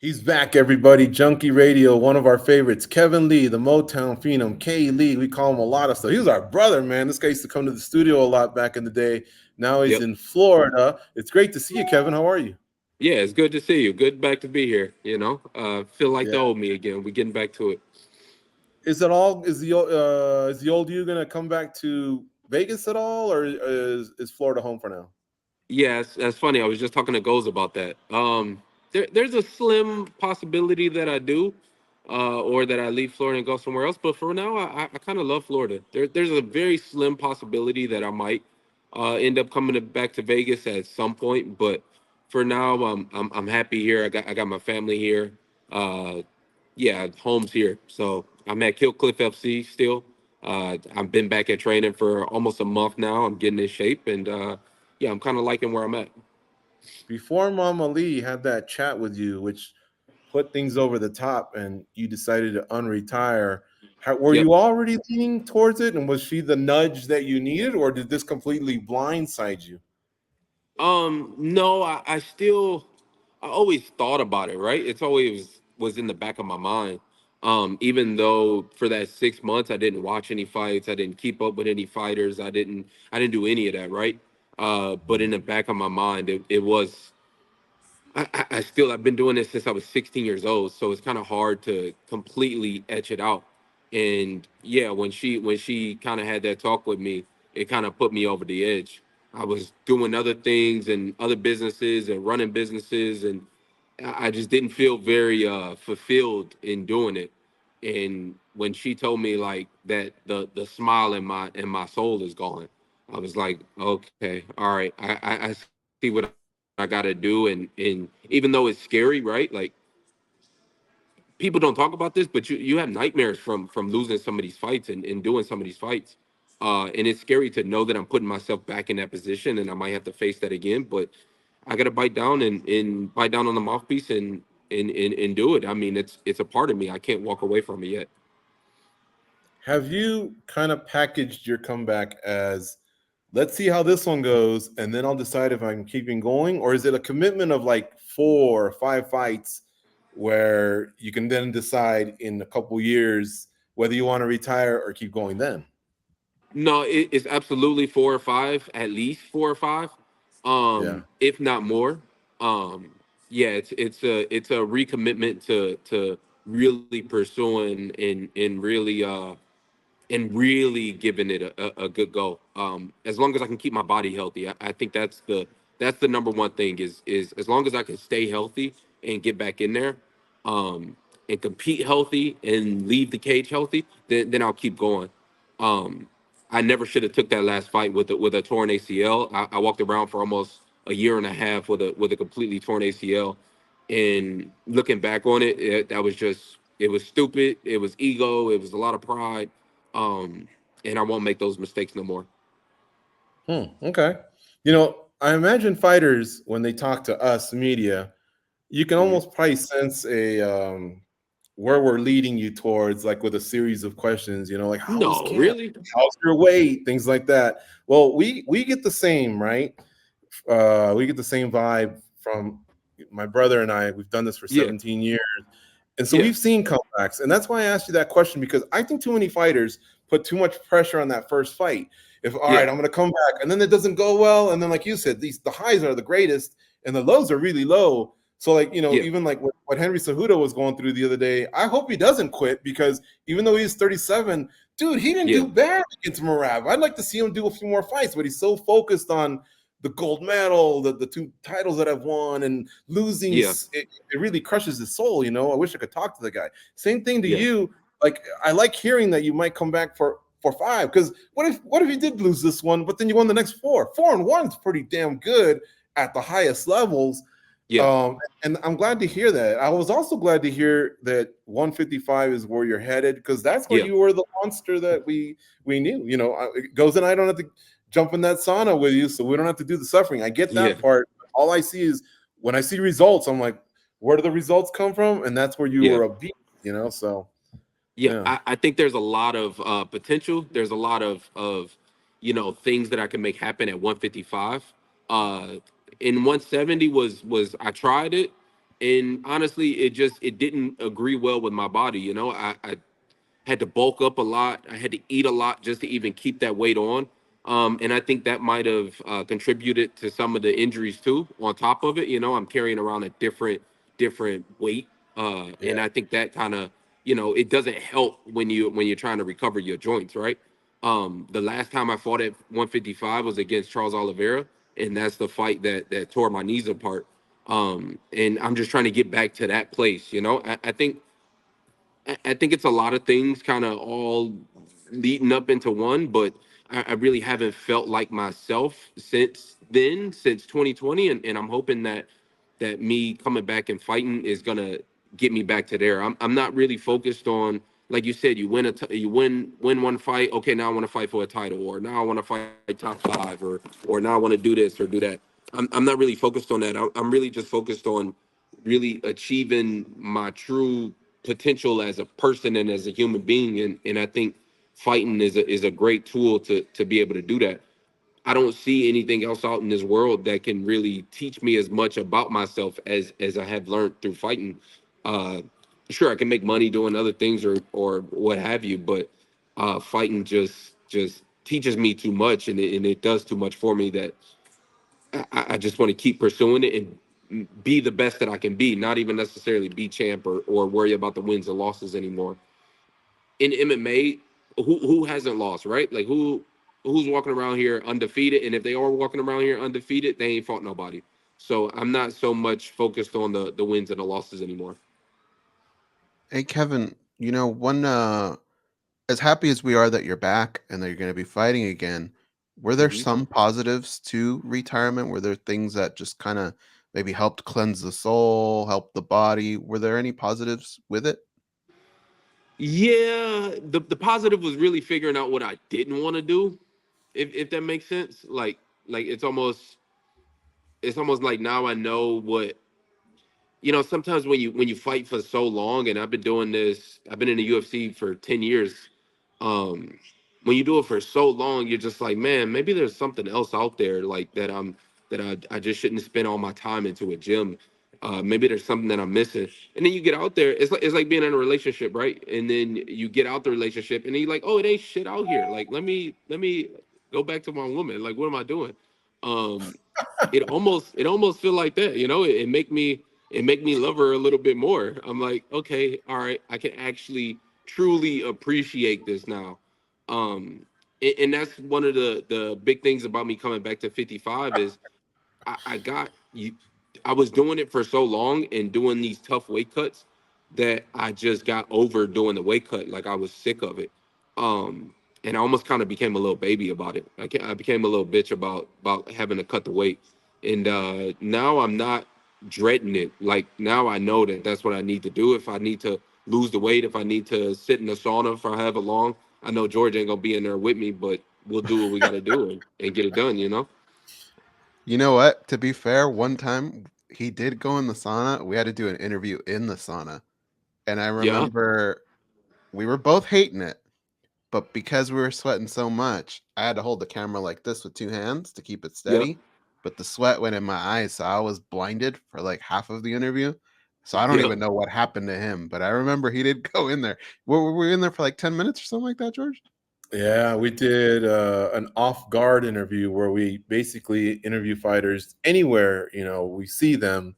He's back, everybody. Junkie Radio, one of our favorites. Kevin Lee, the Motown Phenom. K. Lee, we call him a lot of stuff. He was our brother, man. This guy used to come to the studio a lot back in the day. Now he's Yep. in Florida. It's great to see you, Kevin. How are you? Yeah, it's good to see you. Good back to be here. Feel like the Yeah. old me again. We're getting back to it. Is it all? Is the old you gonna come back to Vegas at all, or is Florida home for now? Yeah, that's funny. I was just talking to Goes about that. There's a slim possibility that I do, or that I leave Florida and go somewhere else. But for now, I kind of love Florida. There's a very slim possibility that I might end up coming back to Vegas at some point. But for now, I'm happy here. I got my family here. Uh, yeah, home's here. So I'm at Kill Cliff FC still. I've been back at training for almost a month now. I'm getting in shape, and yeah, I'm kind of liking where I'm at. Before Mama Lee had that chat with you, which put things over the top, and you decided to unretire. Were Yep. you already leaning towards it, and was she the nudge that you needed, or did this completely blindside you? No, I always thought about it, right? It's always was in the back of my mind. Even though for that 6 months I didn't watch any fights, I didn't keep up with any fighters, I didn't do any of that, right? But in the back of my mind, it was I've been doing this since I was 16 years old, so it's kind of hard to completely etch it out. And yeah, when she kind of had that talk with me, it kind of put me over the edge. I was doing other things and other businesses and running businesses, and I just didn't feel very fulfilled in doing it. And when she told me like that, the smile in my soul is gone. I was like, okay, all right, I see what I got to do, and even though it's scary, right? Like people don't talk about this, but you have nightmares from losing some of these fights and doing some of these fights. And it's scary to know that I'm putting myself back in that position and I might have to face that again. But I gotta bite down and bite down on the mouthpiece and do it. I mean, it's a part of me. I can't walk away from it yet. Have you kind of packaged your comeback as, let's see how this one goes, and then I'll decide if I'm keeping going, or is it a commitment of like 4 or 5 fights where you can then decide in a couple years whether you want to retire or keep going then? No, it's absolutely 4 or 5, at least 4 or 5, Yeah. if not more. Um, yeah, it's a recommitment to really pursuing and really giving it a good go. As long as I can keep my body healthy, I think that's the number one thing is as long as I can stay healthy and get back in there, and compete healthy and leave the cage healthy, then I'll keep going. Um, I never should have took that last fight with a torn ACL. I walked around for almost a year and a half with a completely torn ACL, and looking back on it, that was just it was stupid. It was ego. It was a lot of pride, um, and I won't make those mistakes no more. Okay. I imagine fighters, when they talk to us, media, you can Mhm. almost probably sense where we're leading you towards, like with a series of questions, like how was No, camp? really? How's your weight? Things like that. Well, we get the same, right? We get the same vibe from my brother and I. We've done this for Yeah, 17 years. And so yeah, we've seen comebacks. And that's why I asked you that question, because I think too many fighters put too much pressure on that first fight. If, all right, yeah, I'm going to come back, and then it doesn't go well. And then, like you said, the highs are the greatest and the lows are really low. So, like, yeah, even like what Henry Cejudo was going through the other day, I hope he doesn't quit, because even though he's 37, dude, he didn't yeah, do bad against Marab. I'd like to see him do a few more fights, but he's so focused on the gold medal, the 2 titles that I've won, and losing, yeah, it really crushes his soul. I wish I could talk to the guy. Same thing to yeah, you. Like, I like hearing that you might come back for 5, because what if you did lose this one, but then you won the next 4? 4-1 is pretty damn good at the highest levels. yeah, And I'm glad to hear that. I was also glad to hear that 155 is where you're headed, because that's where yeah, you were the monster that we knew. Goes and I don't have to jump in that sauna with you, so we don't have to do the suffering. I get yeah, that part. All I see is, when I see results, I'm like, where do the results come from? And that's where you yeah. were a beast. So Yeah, yeah. I think there's a lot of potential. There's a lot of things that I can make happen at 155. Uh, in 170 was I tried it, And honestly, it didn't agree well with my body. You know, I had to bulk up a lot. I had to eat a lot just to even keep that weight on. And I think that might have contributed to some of the injuries too. On top of it, you know, I'm carrying around a different weight, Yeah. and I think that kind of, you know, it doesn't help when you're trying to recover your joints, right? The last time I fought at 155 was against Charles Oliveira, and that's the fight that tore my knees apart. And I'm just trying to get back to that place. You know, I think it's a lot of things kind of all leading up into one, but I really haven't felt like myself since then, since 2020, and I'm hoping that me coming back and fighting is gonna get me back to there. I'm not really focused on, like you said, you win one fight. Okay, now I want to fight for a title, or now I want to fight top five, or now I want to do this or do that. I'm not really focused on that. I'm really just focused on really achieving my true potential as a person and as a human being, and I think fighting is a great tool to be able to do that. I don't see anything else out in this world that can really teach me as much about myself as I have learned through fighting. uh sure, I can make money doing other things or what have you, but fighting just teaches me too much, and it does too much for me that I just want to keep pursuing it and be the best that I can be, not even necessarily be champ or worry about the wins and losses anymore. In MMA, who hasn't lost, right? Like who's walking around here undefeated? And if they are walking around here undefeated, they ain't fought nobody. So I'm not so much focused on the wins and the losses anymore. Hey Kevin, one as happy as we are that you're back and that you're going to be fighting again, were there Hmm. some positives to retirement? Were there things that just kind of maybe helped cleanse the soul, help the body? Were there any positives with it? Yeah, the positive was really figuring out what I didn't want to do, if that makes sense. Like it's almost like now I know what, you know, sometimes when you fight for so long, and I've been doing this, I've been in the UFC for 10 years. um when you do it for so long, you're just like, man, maybe there's something else out there, like that I just shouldn't spend all my time into a gym. Maybe there's something that I'm missing. And then you get out there, it's like being in a relationship, right? And then you get out the relationship and then you're like, oh, it ain't shit out here. Like, let me go back to my woman. Like, what am I doing? um it almost feel like that, you know. It make me love her a little bit more. I'm like, okay, all right, I can actually truly appreciate this now. Um and, and that's one of the big things about me coming back to 55 is I got you. I was doing it for so long and doing these tough weight cuts that I just got over doing the weight cut. Like, I was sick of it. And I almost kind of became a little baby about it. I became a little bitch about having to cut the weight. And now I'm not dreading it. Like, now I know that that's what I need to do. If I need to lose the weight, if I need to sit in the sauna for however long, I know George ain't gonna be in there with me, but we'll do what we got to do and get it done. You know? You know what? To be fair, one time he did go in the sauna. We had to do an interview in the sauna. And I Yeah. remember we were both hating it, but because we were sweating so much, I had to hold the camera like this with two hands to keep it Yep. steady. But the sweat went in my eyes, so I was blinded for like half of the interview. So I don't Yep. even know what happened to him, but I remember he did go in there. Were we in there for like 10 minutes or something like that, George? Yeah, we did an off guard interview where we basically interview fighters anywhere, we see them,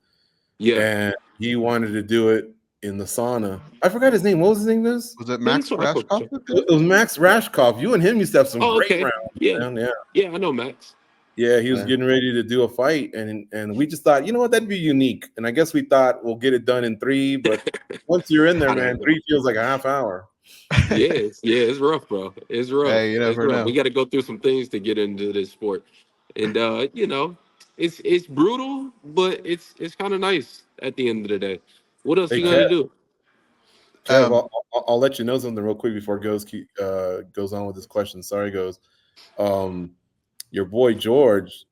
Yeah. and he wanted to do it in the sauna. I forgot his name. What was his name? This Was it Yeah, Max so I spoke Rashkoff to. that did it it? was Max Rashkoff. You and him used to have some Oh, great okay. rounds, Yeah. man. Yeah, Yeah, I know Max. yeah. He was Yeah. getting ready to do a fight, and we just thought, you know what, that'd be unique. And I guess we thought we'll get it done in 3, but once you're in there, I don't man, know. 3 feels like a half hour. Yeah, it's rough, bro. It's rough. Hey, you It's never rough. We know. got to go through some things to get into this sport, and it's brutal, but it's kind of nice at the end of the day. What else Hey, you gonna Uh, do? Kev, um, I'll let you know something real quick before goes on with this question. Sorry, goes. Um, your boy George,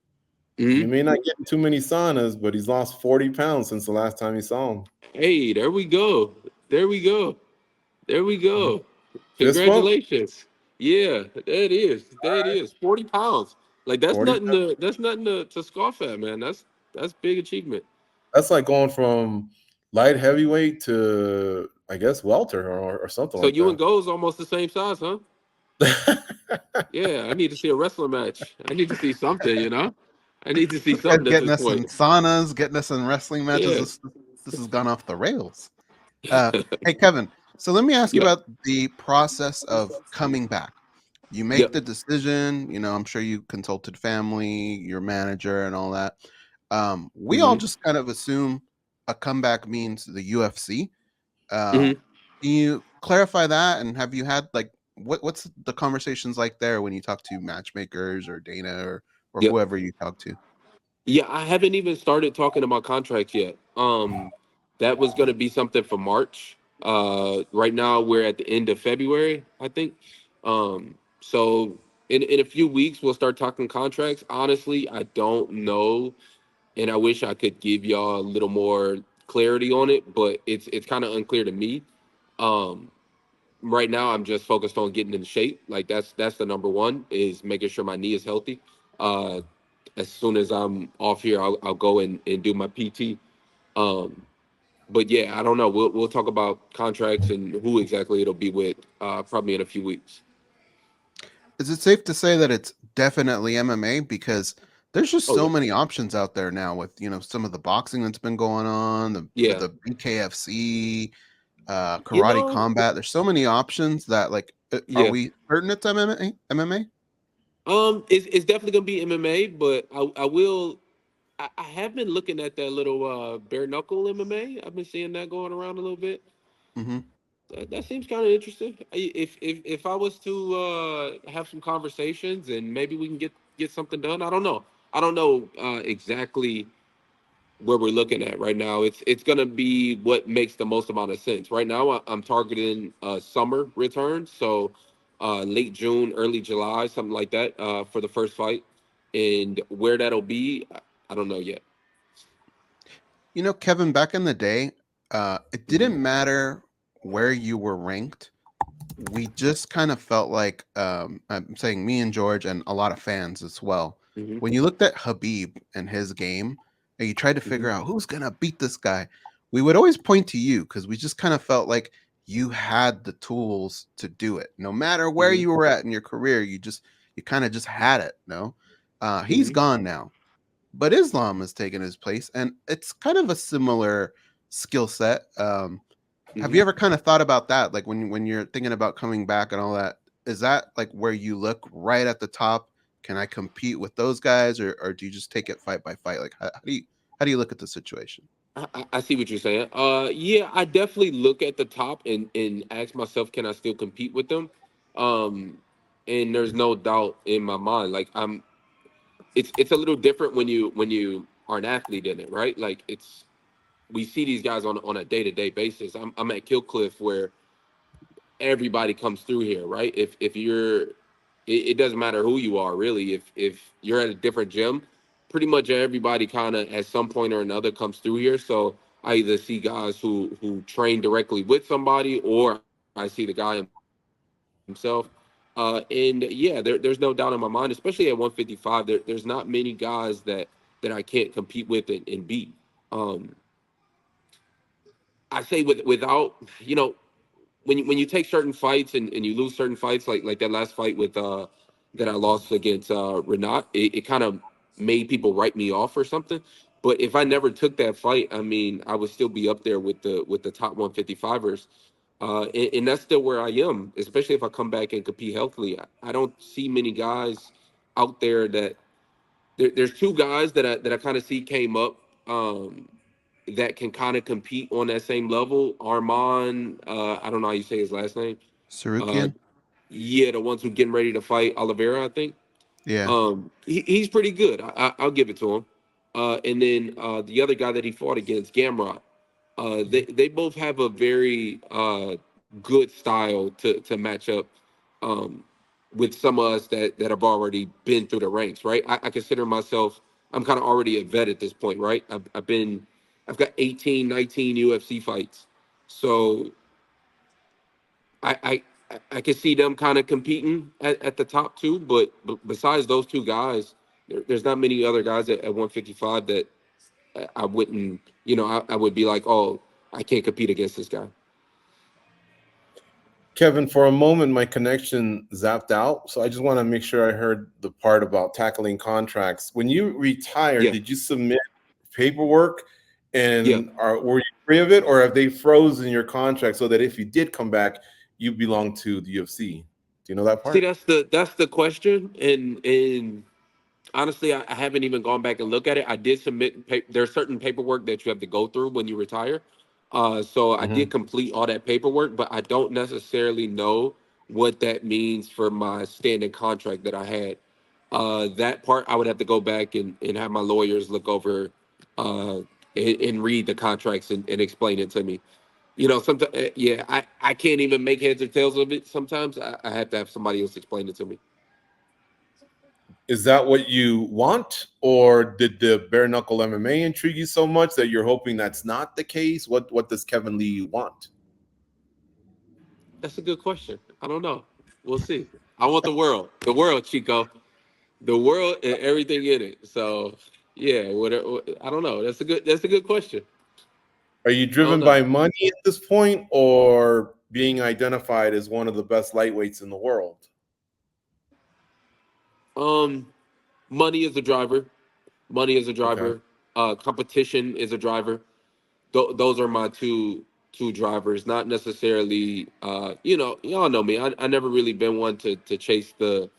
he Hmm. may not get in too many saunas, but he's lost 40 pounds since the last time you saw him. Hey, there we go. There we go. There we Mhm. go. Fist bump, Congratulations. Yeah, that is. That is 40 pounds. Like, 40 pounds. that's nothing to scoff at, man. That's big achievement. That's like going from light heavyweight to, I guess, welter or something So like you and that. Go's almost the same size, huh? Yeah, I need to see a wrestling match. I need to see something, you know? I need to see This guy's something at getting this us in point. saunas, getting us in wrestling matches. Yeah. This has gone off the rails. Hey, Kevin. So let me ask you Yep. about the process of coming back. You make Yep. the decision. I'm sure you consulted family, your manager, and all that. We all hmm just kind of assume a comeback means the UFC. hmm Can you clarify that? And have you had like what's the conversations like there when you talk to matchmakers or Dana or Yep. whoever you talk to? Yeah, I haven't even started talking about contracts yet. That was gonna be something for March. Right now we're at the end of February, I think. So in a few weeks we'll start talking contracts. Honestly, I don't know, and I wish I could give y'all a little more clarity on it, but it's kind of unclear to me. Um, right now I'm just focused on getting in shape. Like that's the number one is making sure my knee is healthy. Uh, as soon as I'm off here, I'll go and do my PT. Um, but yeah, I don't know. We'll talk about contracts and who exactly it'll be with probably in a few weeks. Is it safe to say that it's definitely MMA because there's just Oh so yeah, many options out there now with some of the boxing that's been going on, yeah. the BKFC, You karate know, combat. There's so many options that like are yeah. we certain it's MMA? MMA? It's definitely gonna be MMA, but I will. I have been looking at that little bare knuckle MMA. I've been seeing that going around a little bit. Hmm. That seems kind of interesting. If I was to have some conversations and maybe we can get something done. I don't know. I don't know exactly where we're looking at right now. It's gonna be what makes the most amount of sense. Right now, I'm targeting summer return, so late June, early July, something like that for the first fight. And where that'll be, I don't know yet. Kevin, back in the day, it hmm didn't matter where you were ranked. We just kind of felt like I'm saying me and George and a lot of fans as well. hmm When you looked at Habib and his game and you tried to hmm figure out who's gonna beat this guy, we would always point to you because we just kind of felt like you had the tools to do it. No matter where hmm you were at in your career, you kind of just had it. No, he's hmm gone now, but Islam has taken his place, and it's kind of a similar skill set. Have hmm you ever kind of thought about that? Like when you're thinking about coming back and all that, is that like where you look right at the top? Can I compete with those guys, or do you just take it fight by fight? Like how do you look at the situation? I see what you're saying. Yeah, I definitely look at the top and ask myself, can I still compete with them? Um, and there's no doubt in my mind. Like it's a little different when you are an athlete in it, right? Like we see these guys on a day to day basis. I'm at Killcliff where everybody comes through here, right? If you're, it doesn't matter who you are really. If you're at a different gym, pretty much everybody kind of at some point or another comes through here. So I either see guys who train directly with somebody, or I see the guy himself. And yeah, there's no doubt in my mind, especially at 155. There's not many guys that I can't compete with and beat. Um, I say without when you take certain fights and you lose certain fights like that last fight with that I lost against Rinat, it kind of made people write me off or something. But if I never took that fight, I mean, I would still be up there with the top 155ers. And that's still where I am, especially if I come back and compete healthily. I don't see many guys out there there's two guys that I kind of see came up that can kind of compete on that same level. Armand, I don't know how you say his last name. Uh, Sarukian? yeah, the ones who getting ready to fight Oliveira, I think. Yeah. He's pretty good. I'll give it to him. And then the other guy that he fought against, Gamrot, they both have a very good style to match up um, with some of us that have already been through the ranks, right? I consider myself, I'm kind of already a vet at this point, right? I've got 18, 19 UFC fights. So I I can see them kind of competing at the top two, but besides those two guys, there's not many other guys at 155 I wouldn't, I would be like, oh, I can't compete against this guy. Kevin, for a moment, my connection zapped out. So I just want to make sure I heard the part about tackling contracts. When you retired, Yeah, did you submit paperwork yeah. and were you free of it, or have they frozen your contract so that if you did come back, you belong to the UFC? Do you know that See, part? that's the question, and honestly, I haven't even gone back and looked at it. I did submit. There's certain paperwork that you have to go through when you retire. So I Hmm. did complete all that paperwork, but I don't necessarily know what that means for my standing contract that I had. That part I would have to go back and have my lawyers look over and read the contracts and explain it to me. Sometimes, yeah, I can't even make heads or tails of it. Sometimes I have to have somebody else explain it to me. Is that what you want, or did the bare knuckle MMA intrigue you so much that you're hoping that's not the case? What does Kevin Lee want? That's a good question. I don't know. We'll see. I want the world, Chico, the world and everything in it. So, yeah, whatever. I don't know. That's a good question. Are you I don't driven know. by money at this point, or being identified as one of the best lightweights in the world? Um, Money is a driver. Money is a Okay. driver. Competition is a driver. Those are my two drivers. Not necessarily. Y'all know me. I never really been one to chase the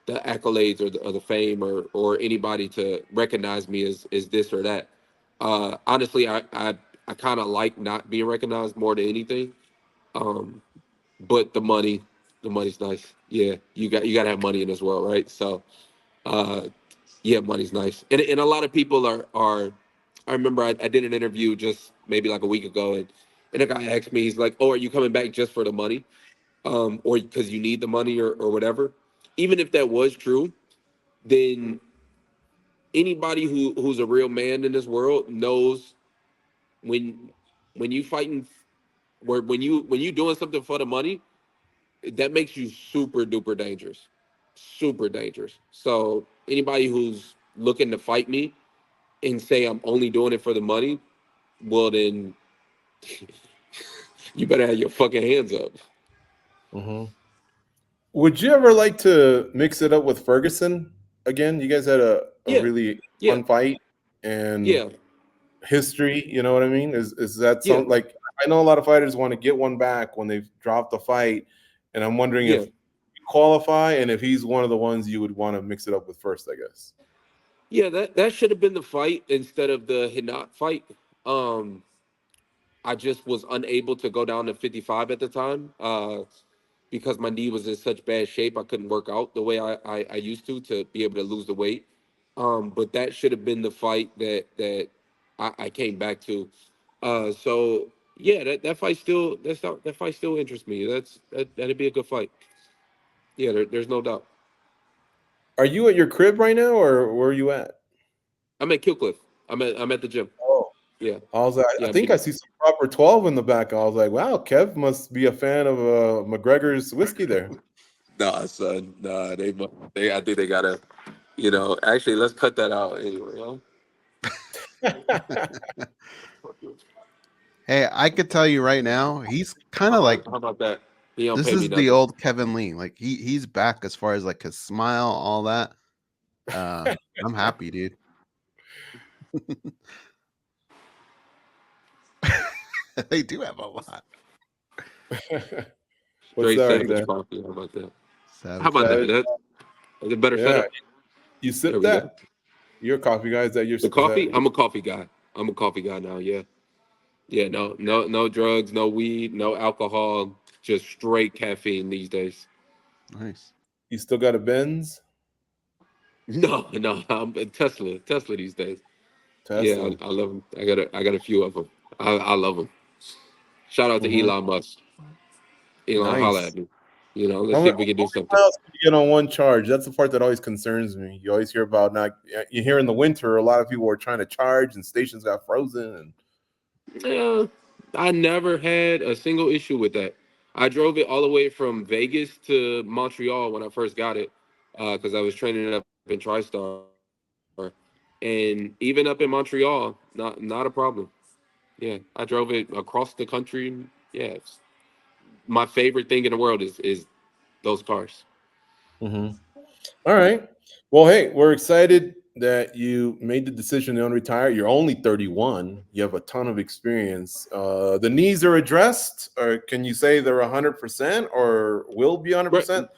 accolades or the fame or anybody to recognize me as this or that. Honestly, I kind of like not being recognized more than anything. Um, but the money's nice. Yeah, you got to have money in this world, right? So, uh, yeah, money's nice. And a lot of people are. I remember I did an interview just maybe like a week ago, and a guy asked me, he's like, "Oh, are you coming back just for the money, or because you need the money or whatever?" Even if that was true, then anybody who's a real man in this world knows when when you fighting when you doing something for the money, that makes you super duper dangerous, super dangerous. So anybody who's looking to fight me and say I'm only doing it for the money, well then you better have your fucking hands up. Hmm. Would you ever like to mix it up with Ferguson again? You guys had a Yeah, really yeah, fun fight and yeah, history. You know what I mean? Is that yeah, something like I know a lot of fighters want to get one back when they've dropped the fight, and I'm wondering if yeah, you qualify and if he's one of the ones you would want to mix it up with first. I guess. yeah. That should have been the fight instead of the Hinat fight. Um, I just was unable to go down to 55 at the time because my knee was in such bad shape. I couldn't work out the way I used to be able to lose the weight. But that should have been the fight that I came back to. So yeah, that fight still that fight still interests me. That'd be a good fight. Yeah, there's no doubt. Are you at your crib right now, or where are you at? I'm at Killcliff. I'm at the gym. Oh, Yeah, I was like, I yeah. I'm think I getting. see some proper 12 in the back. I was like, wow, Kev must be a fan of McGregor's whiskey there. Nah, son. Nah, they. I think they gotta. Actually, let's cut that out anyway. Huh? Hey, I could tell you right now, he's kind of How like, about that? He don't this pay me is the nothing. old Kevin Lee. Like he's back as far as like his smile, all that. Uh, I'm happy, dude. They do have a lot. What's Straight that right savage there? coffee. How about that? How Savage about that? Savage. coffee. That's a better Yeah, setup. you There sip we go. that. You're a coffee guy. Is that your The is that coffee. I'm a coffee guy. I'm a coffee guy now. Yeah. Yeah. No drugs, no weed, no alcohol. Just straight caffeine these days. Nice. you still got a Benz? No, no. I'm a Tesla these days. Yeah, Tesla. I love them. I got a few of them. I love them. Shout out to Hmm. Elon Musk. Elon, holla at Nice. me. Let's see if we can How do many something. miles can you get on one charge? That's the part that always concerns me. You always hear about not. You hear in the winter, a lot of people are trying to charge, and stations got frozen. And Yeah, I never had a single issue with that. I drove it all the way from Vegas to Montreal when I first got it, because I was training it up in TriStar, and even up in Montreal, not a problem. Yeah, I drove it across the country. And yeah, it's my favorite thing in the world is those cars. Mm-hmm. All right. Well, hey, we're excited that you made the decision to unretire. You're only 31. You have a ton of experience. The knees are addressed, or can you say they're 100% or will be Right. 100%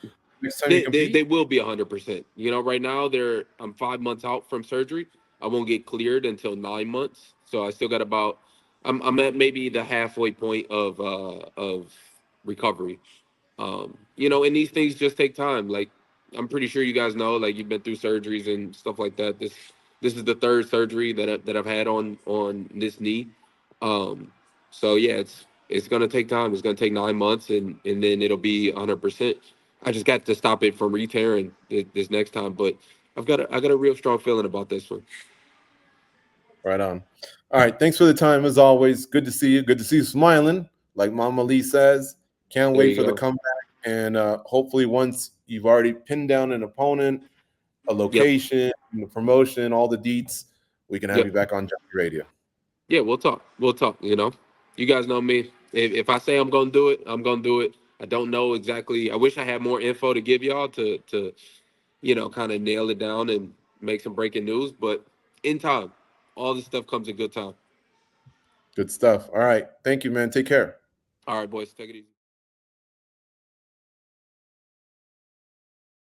next time you They compete? will be 100%. You know, right now I'm 5 months out from surgery. I won't get cleared until 9 months, so I still got about. I'm at maybe the halfway point of recovery. You know, and these things just take time. Like I'm pretty sure you guys know, like you've been through surgeries and stuff like that. This is the third surgery that I've had on this knee. Um, so yeah, it's gonna take time. It's gonna take 9 months, and then it'll be 100%. I just got to stop it from re-tearing this next time, but I got a real strong feeling about this one. Right on. All right. Thanks for the time as always. Good to see you. Good to see you smiling, like Mama Lee says. Can't There wait you for the go. comeback. And hopefully, once you've already pinned down an opponent, a Yep. location, the promotion, all the deets, we can have Yep. you back on Junkie Radio. Yeah, we'll talk. We'll talk. You know, you guys know me. If I say I'm gonna do it, I'm gonna do it. I don't know exactly. I wish I had more info to give y'all to you know, kind of nail it down and make some breaking news. But in time, all this stuff comes in good time. Good stuff. All right. Thank you, man. Take care. All right, boys, take it easy.